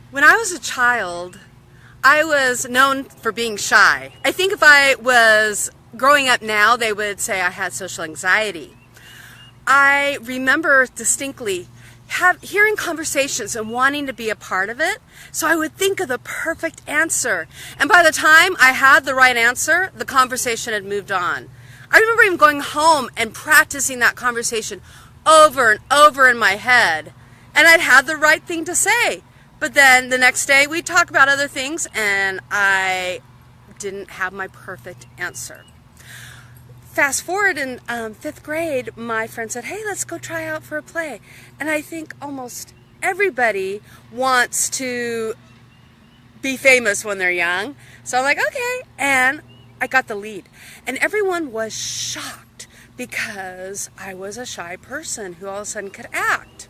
When I was a child, I was known for being shy. I think if I was growing up now, they would say I had social anxiety. I remember distinctly hearing conversations and wanting to be a part of it, so I would think of the perfect answer. And by the time I had the right answer, the conversation had moved on. I remember even going home and practicing that conversation over and over in my head, and I'd have the right thing to say. But then the next day we'd talk about other things, and I didn't have my perfect answer. Fast forward in 5th grade, my friend said, hey, let's go try out for a play. And I think almost everybody wants to be famous when they're young. So I'm like, okay. And I got the lead. And everyone was shocked because I was a shy person who all of a sudden could act.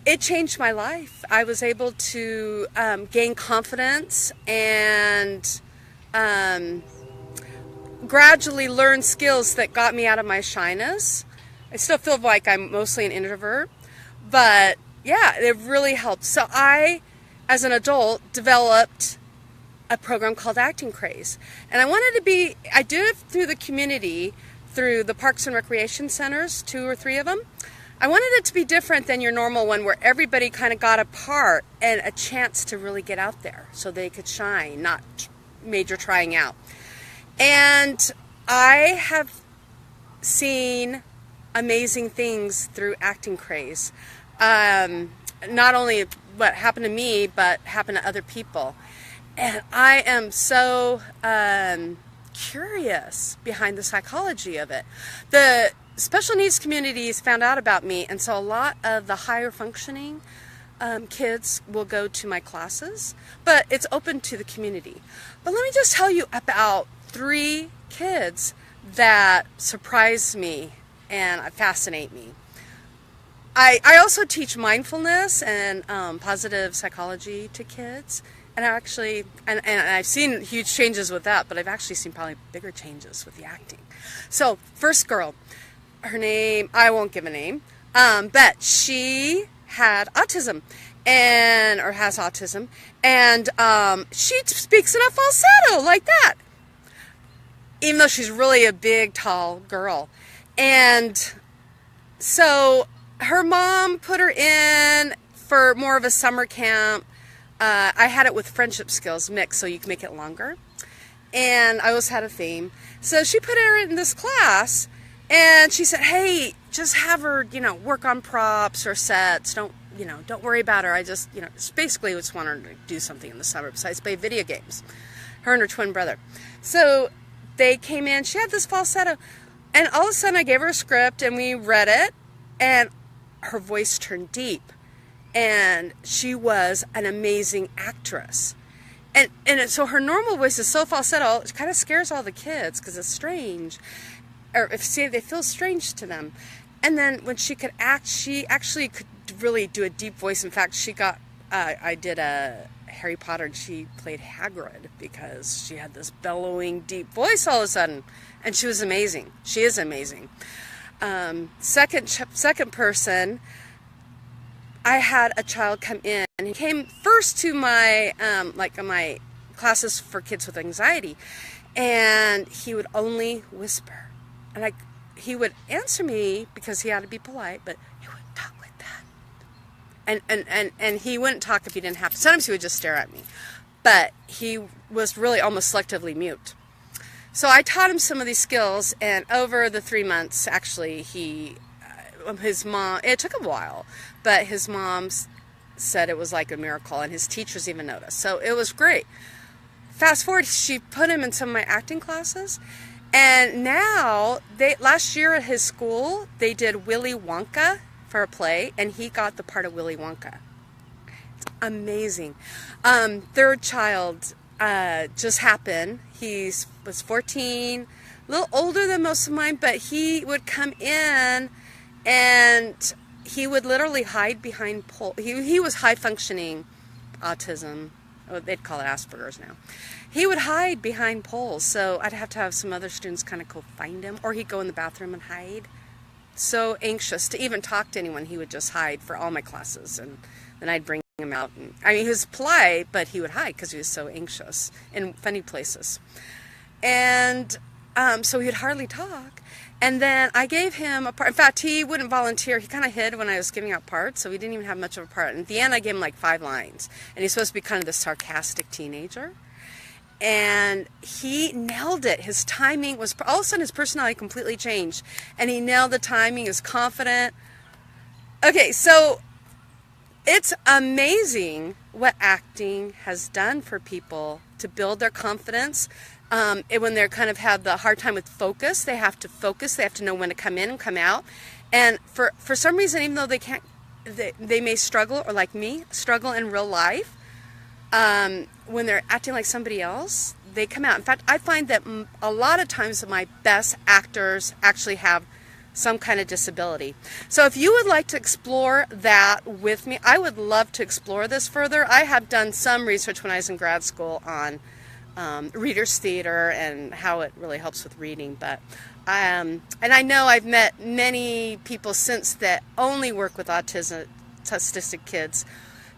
It changed my life. I was able to gain confidence and gradually learn skills that got me out of my shyness. I still feel like I'm mostly an introvert, but yeah, it really helped. So I, as an adult, developed a program called Acting Craze. And I did it through the community, through the parks and recreation centers, 2 or 3 of them. I wanted it to be different than your normal one where everybody kind of got a part and a chance to really get out there so they could shine, not major trying out. And I have seen amazing things through Acting Craze. Not only what happened to me, but happened to other people. And I am so curious behind the psychology of it. The special needs communities found out about me, and so a lot of the higher functioning kids will go to my classes, but it's open to the community. But let me just tell you about 3 kids that surprise me and fascinate me. I also teach mindfulness and positive psychology to kids, and I've seen huge changes with that, but I've actually seen probably bigger changes with the acting. So first girl, her name, I won't give a name, but she had autism or has autism, and she speaks in a falsetto like that, even though she's really a big, tall girl. And so her mom put her in for more of a summer camp. I had it with friendship skills mixed so you can make it longer. And I always had a theme. So she put her in this class, and she said, hey, just have her, work on props or sets. Don't worry about her. I just, basically just want her to do something in the summer besides play video games. Her and her twin brother. So they came in, she had this falsetto, and all of a sudden I gave her a script and we read it, and her voice turned deep, and she was an amazing actress. So her normal voice is so falsetto, it kind of scares all the kids because it's strange, or they feel strange to them. And then when she could act, she actually could really do a deep voice. In fact, I did a Harry Potter, and she played Hagrid because she had this bellowing, deep voice all of a sudden, and she was amazing. She is amazing. Second person, I had a child come in, and he came first to my my classes for kids with anxiety, and he would only whisper, and he would answer me because he had to be polite, but he wouldn't talk like that. And he wouldn't talk if he didn't have to. Sometimes he would just stare at me, but he was really almost selectively mute. So I taught him some of these skills, and over the 3 months, actually, his mom, it took a while, but his mom said it was like a miracle, and his teachers even noticed. So it was great. Fast forward, she put him in some of my acting classes, and now, last year at his school, they did Willy Wonka for a play, and he got the part of Willy Wonka. It's amazing. Third child just happened. He was 14, a little older than most of mine, but he would come in and he would literally hide behind poles. He was high-functioning autism. Oh, they'd call it Asperger's now. He would hide behind poles, so I'd have to have some other students kind of go find him, or he'd go in the bathroom and hide. So anxious to even talk to anyone, he would just hide for all my classes, and then I'd bring him out. And, I mean, he was polite, but he would hide because he was so anxious in funny places. And so he'd hardly talk. And then I gave him a part. In fact, he wouldn't volunteer. He kind of hid when I was giving out parts, so he didn't even have much of a part. And at the end, I gave him like 5 lines. And he's supposed to be kind of the sarcastic teenager. And he nailed it. His timing was, all of a sudden his personality completely changed. And he nailed the timing, he was confident. Okay, so it's amazing what acting has done for people to build their confidence. When they're kind of have the hard time with focus, they have to know when to come in and come out. And for some reason, even though they may struggle, or like me, struggle in real life, when they're acting like somebody else, they come out. In fact, I find that a lot of times my best actors actually have some kind of disability. So if you would like to explore that with me, I would love to explore this further. I have done some research when I was in grad school on readers theater and how it really helps with reading. But and I know I've met many people since that only work with autistic kids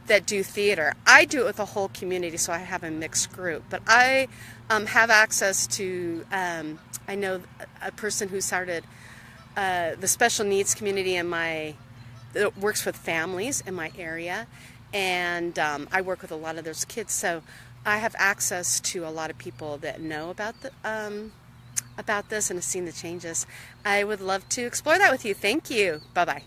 that do theater. I do it with a whole community, so I have a mixed group. But I have access to, I know a person who started the special needs community that works with families in my area, and I work with a lot of those kids. So I have access to a lot of people that know about this and have seen the changes. I would love to explore that with you. Thank you. Bye-bye.